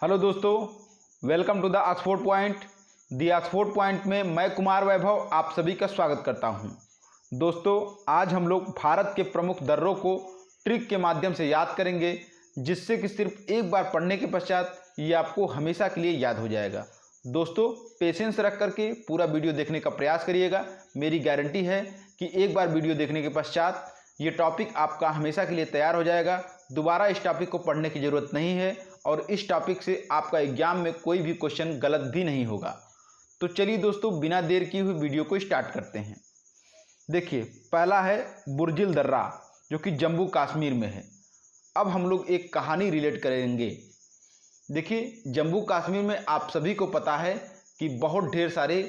Hello दोस्तों, welcome to the Oxford point. The Oxford point में मैं कुमार वैभव आप सभी का स्वागत करता हूं। दोस्तों, आज हम लोग भारत के प्रमुख दर्रों को ट्रिक के माध्यम से याद करेंगे, जिससे कि सिर्फ एक बार पढ़ने के पश्चात ये आपको हमेशा के लिए याद हो जाएगा। दोस्तों, पेशेंस रख करके पूरा वीडियो देखने का प्रयास करिएगा। मेरी गारंटी है कि एक बार वीडियो देखने के पश्चात ये टॉपिक आपका हमेशा के लिए तैयार हो जाएगा। दोबारा इस टॉपिक को पढ़ने की ज़रूरत नहीं है और इस टॉपिक से आपका एग्जाम में कोई भी क्वेश्चन गलत भी नहीं होगा। तो चलिए दोस्तों, बिना देर किए हुए वीडियो को स्टार्ट करते हैं। देखिए, पहला है बुर्जिल दर्रा, जो कि जम्मू कश्मीर में है। अब हम लोग एक कहानी रिलेट करेंगे। देखिए, जम्मू कश्मीर में आप सभी को पता है कि बहुत ढेर सारे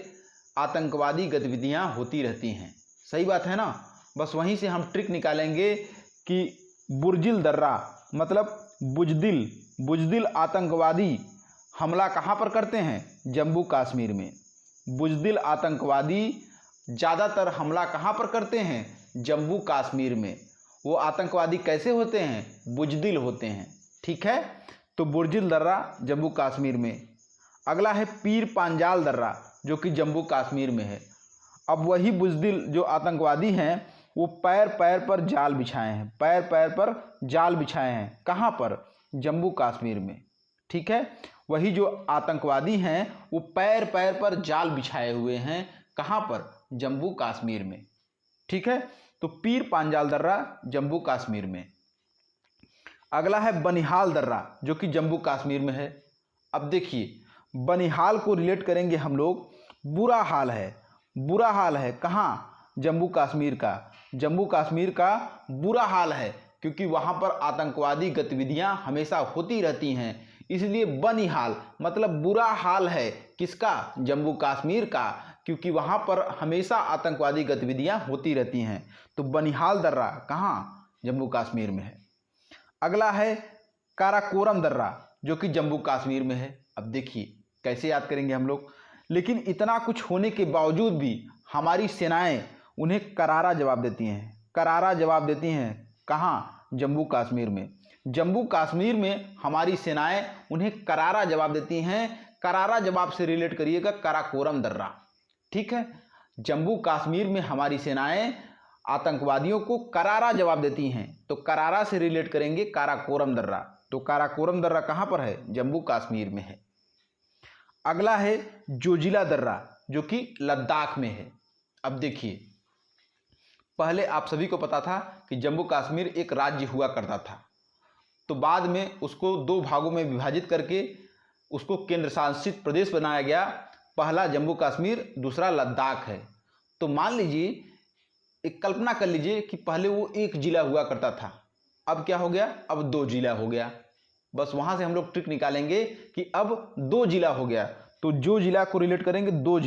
आतंकवादी गतिविधियां होती रहती हैं। सही बात है ना। बस वहीं से हम ट्रिक निकालेंगे कि बुर्जिल दर्रा मतलब बुजदिल आतंकवादी हमला कहाँ पर करते हैं? जम्मू कश्मीर में। बुजदिल आतंकवादी ज़्यादातर हमला कहाँ पर करते हैं? जम्मू कश्मीर में। वो आतंकवादी कैसे होते हैं? बुजदिल होते हैं। ठीक है, तो बुर्जिल दर्रा जम्मू कश्मीर में। अगला है पीर पांजाल दर्रा, जो कि जम्मू कश्मीर में है। अब वही बुजदिल जो आतंकवादी हैं वो पैर पैर पर जाल बिछाए हैं, पैर पैर पर जाल बिछाए हैं। कहाँ पर? जम्मू कश्मीर में। ठीक है, वही जो आतंकवादी हैं वो पैर पैर पर जाल बिछाए हुए हैं। कहाँ पर? जम्मू कश्मीर में। ठीक है, तो पीर पांजाल दर्रा जम्मू कश्मीर में। अगला है बनिहाल दर्रा, जो कि जम्मू कश्मीर में है। अब देखिए, बनिहाल को रिलेट करेंगे हम लोग। बुरा हाल है कहाँ? जम्मू कश्मीर का। जम्मू कश्मीर का बुरा हाल है, क्योंकि वहाँ पर आतंकवादी गतिविधियाँ हमेशा होती रहती हैं। इसलिए बनिहाल मतलब बुरा हाल है। किसका? जम्मू कश्मीर का, क्योंकि वहाँ पर हमेशा आतंकवादी गतिविधियाँ होती रहती हैं। तो बनिहाल दर्रा कहाँ? जम्मू कश्मीर में है। अगला है काराकोरम दर्रा, जो कि जम्मू कश्मीर में है। अब देखिए कैसे याद करेंगे हम लोग। लेकिन इतना कुछ होने के बावजूद भी हमारी सेनाएं उन्हें करारा जवाब देती हैं। करारा जवाब देती हैं कहाँ? जम्मू कश्मीर में। जम्मू कश्मीर में हमारी सेनाएं उन्हें करारा जवाब देती हैं। करारा जवाब से रिलेट करिएगा काराकोरम दर्रा। ठीक है, जम्मू कश्मीर में हमारी सेनाएं आतंकवादियों को करारा जवाब देती हैं, तो करारा से रिलेट करेंगे काराकोरम दर्रा। तो काराकोरम दर्रा कहाँ पर है? जम्मू कश्मीर में है। अगला है जोजिला दर्रा, जो कि लद्दाख में है। अब देखिए, पहले आप सभी को पता था कि जम्मू कश्मीर एक राज्य हुआ करता था, तो बाद में उसको दो भागों में विभाजित करके उसको केंद्र शासित प्रदेश बनाया गया। पहला जम्मू कश्मीर, दूसरा लद्दाख है। तो मान लीजिए, एक कल्पना कर लीजिए कि पहले वो एक जिला हुआ करता था, अब क्या हो गया? अब दो जिला हो गया। बस वहाँ से हम लोग ट्रिक निकालेंगे कि अब दो जिला हो गया। तो जो जिला को रिलेट करेंगे, दो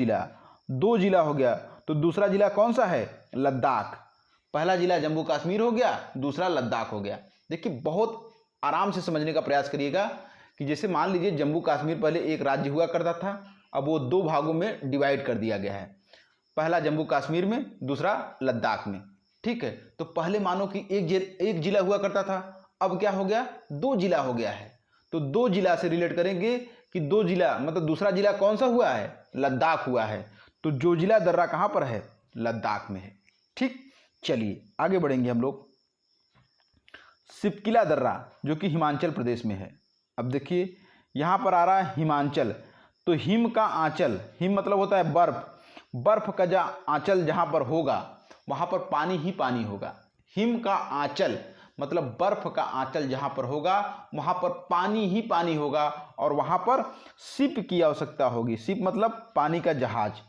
जिला हो गया। तो दूसरा जिला कौन सा है? लद्दाख। पहला जिला जम्मू कश्मीर हो गया, दूसरा लद्दाख हो गया। देखिए, बहुत आराम से समझने का प्रयास करिएगा कि जैसे मान लीजिए जम्मू कश्मीर पहले एक राज्य हुआ करता था, अब वो दो भागों में डिवाइड कर दिया गया है। पहला जम्मू कश्मीर में, दूसरा लद्दाख में। ठीक है, तो पहले मानो कि एक जिला हुआ करता था, अब क्या हो गया? दो जिला हो गया है। तो दो जिला से रिलेट करेंगे कि दो जिला मतलब दूसरा जिला कौन सा हुआ है? लद्दाख हुआ है। तो जोजिला दर्रा कहाँ पर है? लद्दाख में है। ठीक, चलिए आगे बढ़ेंगे हम लोग। सिपकिला दर्रा, जो कि हिमाचल प्रदेश में है। अब देखिए, यहाँ पर आ रहा है हिमाचल। तो हिम का आंचल, हिम मतलब होता है बर्फ। बर्फ का जो आंचल जहाँ पर होगा वहाँ पर पानी ही पानी होगा। हिम का आंचल मतलब बर्फ का आंचल जहाँ पर होगा वहाँ पर पानी ही पानी होगा, और वहाँ पर शिप की आवश्यकता होगी। शिप मतलब पानी का जहाज।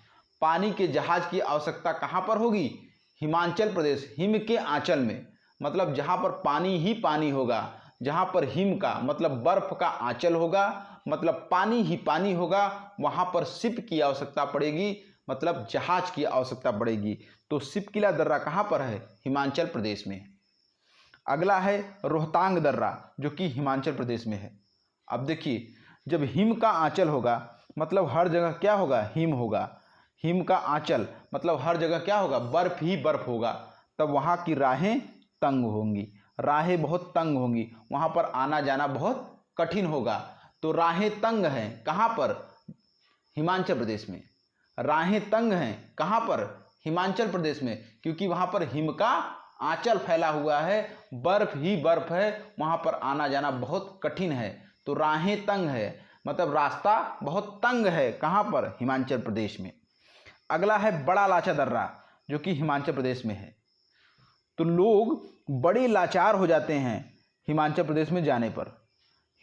पानी के जहाज की आवश्यकता कहाँ पर होगी? हिमाचल प्रदेश, हिम के आंचल में। मतलब जहाँ पर पानी ही पानी होगा, जहाँ पर हिम का मतलब बर्फ का आंचल होगा, मतलब पानी ही पानी होगा, वहाँ पर शिप की आवश्यकता पड़ेगी, मतलब जहाज की आवश्यकता पड़ेगी। तो सिपकिला दर्रा कहाँ पर है? हिमाचल प्रदेश में। अगला है रोहतांग दर्रा, जो कि हिमाचल प्रदेश में है। अब देखिए, जब हिम का आंचल होगा मतलब हर जगह क्या होगा? हिम होगा। हिम का आंचल मतलब हर जगह क्या होगा? बर्फ ही बर्फ होगा। तब वहाँ की राहें तंग होंगी, राहें बहुत तंग होंगी, वहाँ पर आना जाना बहुत कठिन होगा। तो राहें तंग हैं कहाँ पर? हिमाचल प्रदेश में। राहें तंग हैं कहाँ पर? हिमाचल प्रदेश में, क्योंकि वहाँ पर हिम का आंचल फैला हुआ है, बर्फ ही बर्फ है, वहाँ पर आना जाना बहुत कठिन है। तो राहें तंग है मतलब रास्ता बहुत तंग है, कहाँ पर? हिमाचल प्रदेश में। अगला है बड़ा लाचा दर्रा, जो कि हिमाचल प्रदेश में है। तो लोग बड़े लाचार हो जाते हैं हिमाचल प्रदेश में जाने पर।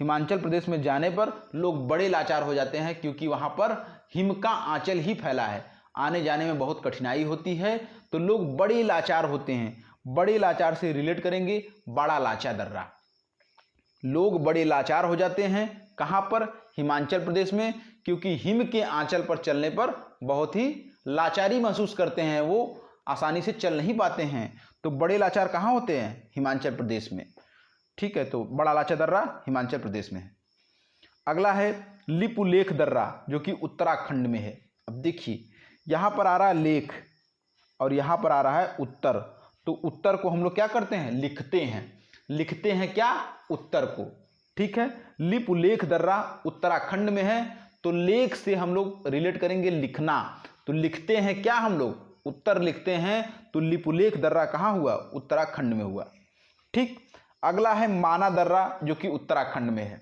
हिमाचल प्रदेश में जाने पर लोग बड़े लाचार हो जाते हैं, क्योंकि वहाँ पर हिम का आंचल ही फैला है, आने जाने में बहुत कठिनाई होती है। तो लोग बड़े लाचार होते हैं। बड़े लाचार से रिलेट करेंगे बड़ा लाचा दर्रा। लोग बड़े लाचार हो जाते हैं कहाँ पर? हिमाचल प्रदेश में, क्योंकि हिम के आंचल पर चलने पर बहुत ही लाचारी महसूस करते हैं, वो आसानी से चल नहीं पाते हैं। तो बड़े लाचार कहाँ होते हैं? हिमाचल प्रदेश में। ठीक है, तो बड़ा लाचा दर्रा हिमाचल प्रदेश में है। अगला है लिपुलेख दर्रा, जो कि उत्तराखंड में है। अब देखिए यहाँ पर आ रहा है लेख और यहाँ पर आ रहा है उत्तर। तो उत्तर को हम लोग क्या करते हैं? लिखते हैं। लिखते हैं क्या? उत्तर को। ठीक है, लिपुलेख दर्रा उत्तराखंड में है। तो लेख से हम लोग रिलेट करेंगे लिखना। तो लिखते हैं क्या हम लोग? उत्तर लिखते हैं। तो लिपुलेख दर्रा कहाँ हुआ? उत्तराखंड में हुआ। ठीक। अगला है माना दर्रा, जो कि उत्तराखंड में है।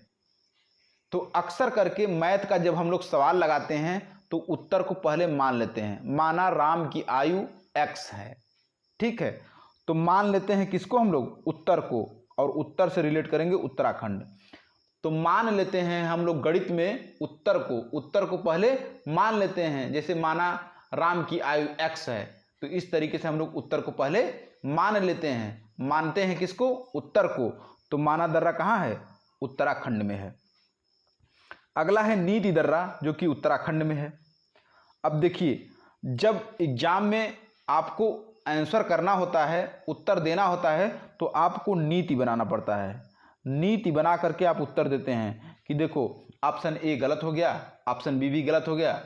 तो अक्सर करके मैथ का जब हम लोग सवाल लगाते हैं तो उत्तर को पहले मान लेते हैं। माना राम की आयु x है। ठीक है, तो मान लेते हैं किसको हम लोग? उत्तर को, और उत्तर से रिलेट करेंगे उत्तराखंड। तो मान लेते हैं हम लोग गणित में उत्तर को, उत्तर को पहले मान लेते हैं। जैसे माना राम की आयु x है, तो इस तरीके से हम लोग उत्तर को पहले मान लेते हैं। मानते हैं किसको? उत्तर को। तो माना दर्रा कहाँ है? उत्तराखंड में है। अगला है नीति दर्रा, जो कि उत्तराखंड में है। अब देखिए, जब एग्जाम में आपको आंसर करना होता है, उत्तर देना होता है, तो आपको नीति बनाना पड़ता है। नीति बना करके आप उत्तर देते हैं कि देखो ऑप्शन ए गलत हो गया, ऑप्शन बी भी गलत हो गया,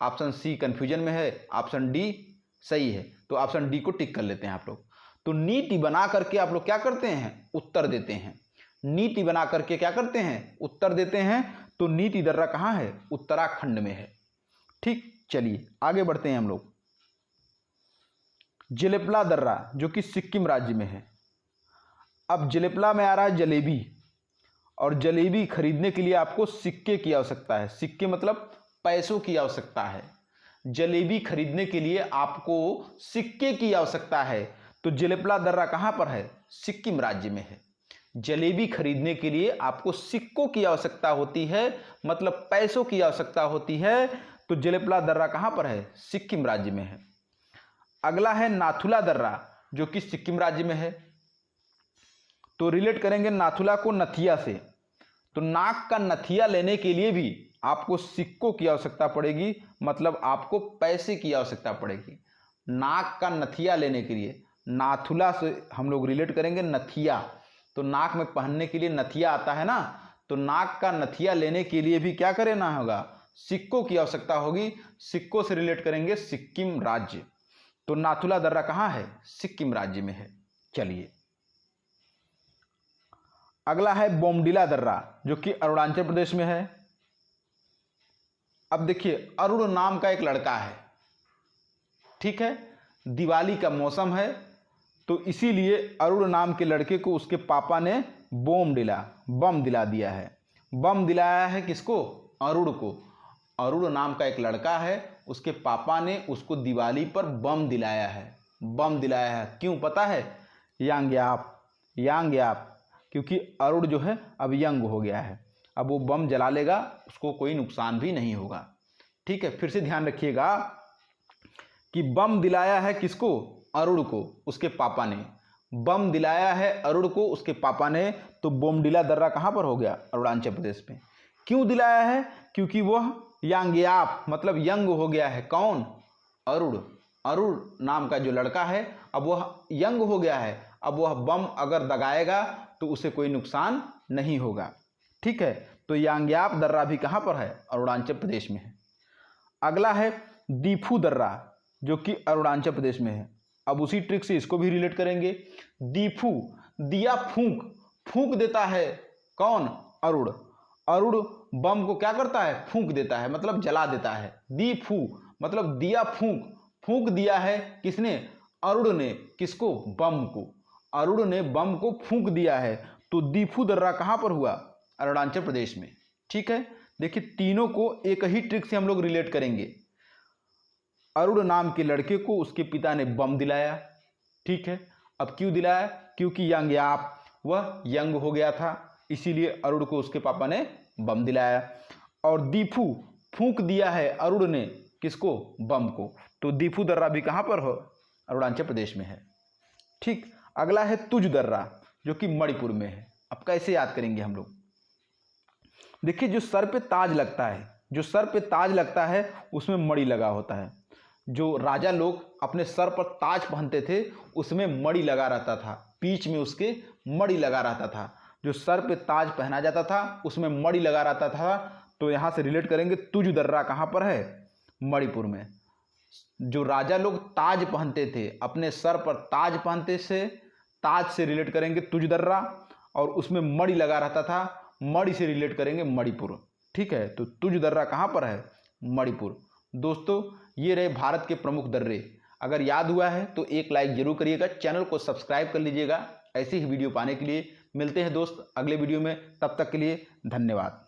ऑप्शन सी कन्फ्यूजन में है, ऑप्शन डी सही है, तो ऑप्शन डी को टिक कर लेते हैं आप लोग। तो नीति बना करके आप लोग क्या करते हैं? उत्तर देते हैं। नीति बना करके क्या करते हैं? उत्तर देते हैं। तो नीति दर्रा कहाँ है? उत्तराखंड में है। ठीक, चलिए आगे बढ़ते हैं हम लोग। जलेपला दर्रा, जो कि सिक्किम राज्य में है। अब जलेपला में आ रहा है जलेबी, और जलेबी खरीदने के लिए आपको सिक्के की आवश्यकता है। सिक्के मतलब पैसों की आवश्यकता है। जलेबी खरीदने के लिए आपको सिक्के की आवश्यकता है। तो जलेपला दर्रा कहाँ पर है? सिक्किम राज्य में है। जलेबी खरीदने के लिए आपको सिक्कों की आवश्यकता होती है, मतलब पैसों की आवश्यकता होती है। तो जलेपला दर्रा कहाँ पर है? सिक्किम राज्य में है। अगला है नाथुला दर्रा, जो कि सिक्किम राज्य में है। तो रिलेट करेंगे नाथुला को नथिया से। तो नाक का नथिया लेने के लिए भी आपको सिक्कों की आवश्यकता पड़ेगी, मतलब आपको पैसे की आवश्यकता पड़ेगी। नाक का नथिया लेने के लिए नाथुला से हम लोग रिलेट करेंगे नथिया। तो नाक में पहनने के लिए नथिया आता है ना, तो नाक का नथिया लेने के लिए भी क्या करना होगा? सिक्कों की आवश्यकता होगी। सिक्कों से रिलेट करेंगे सिक्किम राज्य। तो नाथुला दर्रा कहाँ है? सिक्किम राज्य में है। चलिए अगला है बोमडिला दर्रा, जो कि अरुणाचल प्रदेश में है। अब देखिए, अरुण नाम का एक लड़का है। ठीक है, दिवाली का मौसम है, तो इसीलिए अरुण नाम के लड़के को उसके पापा ने बम दिला दिया है। बम दिलाया है किसको? अरुण को। अरुण नाम का एक लड़का है, उसके पापा ने उसको दिवाली पर बम दिलाया है। बम दिलाया है क्यों पता है? यांग्याप, क्योंकि अरुण जो है अब यंग हो गया है, अब वो बम जला लेगा, उसको कोई नुकसान भी नहीं होगा। ठीक है, फिर से ध्यान रखिएगा कि बम दिलाया है किसको? अरुण को, उसके पापा ने। बम दिलाया है अरुण को उसके पापा ने। तो बोमडिला दर्रा कहाँ पर हो गया? अरुणाचल प्रदेश में। क्यों दिलाया है? क्योंकि वह यांग्याप मतलब यंग हो गया है। कौन? अरुण। अरुण नाम का जो लड़का है अब वह यंग हो गया है, अब वह बम अगर दगाएगा तो उसे कोई नुकसान नहीं होगा। ठीक है, तो यांग्याप दर्रा भी कहाँ पर है? अरुणाचल प्रदेश में है। अगला है दीफू दर्रा, जो कि अरुणाचल प्रदेश में है। अब उसी ट्रिक से इसको भी रिलेट करेंगे। दीफू, दिया फूंक देता है कौन? अरुण। अरुण बम को क्या करता है, फूंक देता है, मतलब जला देता है। दी फू मतलब दिया फूंक, फूंक दिया है किसने, अरुण ने। किसको, बम को। अरुण ने बम को फूंक दिया है। तो दीफू दर्रा कहाँ पर हुआ, अरुणाचल प्रदेश में। ठीक है, देखिए तीनों को एक ही ट्रिक से हम लोग रिलेट करेंगे। अरुण नाम के लड़के को उसके पिता ने बम दिलाया। ठीक है, अब क्यों दिलाया, क्योंकि यंगयाप वह यंग हो गया था, इसीलिए अरुण को उसके पापा ने बम दिलाया। और दीफू फूंक दिया है अरुण ने, किसको, बम को। तो दीफू दर्रा भी कहाँ पर हो, अरुणाचल प्रदेश में है। ठीक, अगला है तुज दर्रा जो कि मणिपुर में है। अब कैसे याद करेंगे हम लोग, देखिए जो सर पे ताज लगता है, जो सर पे ताज लगता है उसमें मणि लगा होता है। जो राजा लोग अपने सर पर ताज पहनते थे उसमें मणि लगा रहता था, बीच में उसके मणि लगा रहता था। जो सर पे ताज पहना जाता था उसमें मणि लगा रहता था। तो यहाँ से रिलेट करेंगे, तुज दर्रा कहाँ पर है, मणिपुर में। जो राजा लोग ताज पहनते थे, अपने सर पर ताज पहनते से, ताज से रिलेट करेंगे तुज दर्रा, और उसमें मणि लगा रहता था, मणि से रिलेट करेंगे मणिपुर। ठीक है, तो तुज दर्रा कहाँ पर है, मणिपुर। दोस्तों ये रहे भारत के प्रमुख दर्रे। अगर याद हुआ है तो एक लाइक जरूर करिएगा, चैनल को सब्सक्राइब कर लीजिएगा ऐसी ही वीडियो पाने के लिए। मिलते हैं दोस्त अगले वीडियो में, तब तक के लिए धन्यवाद।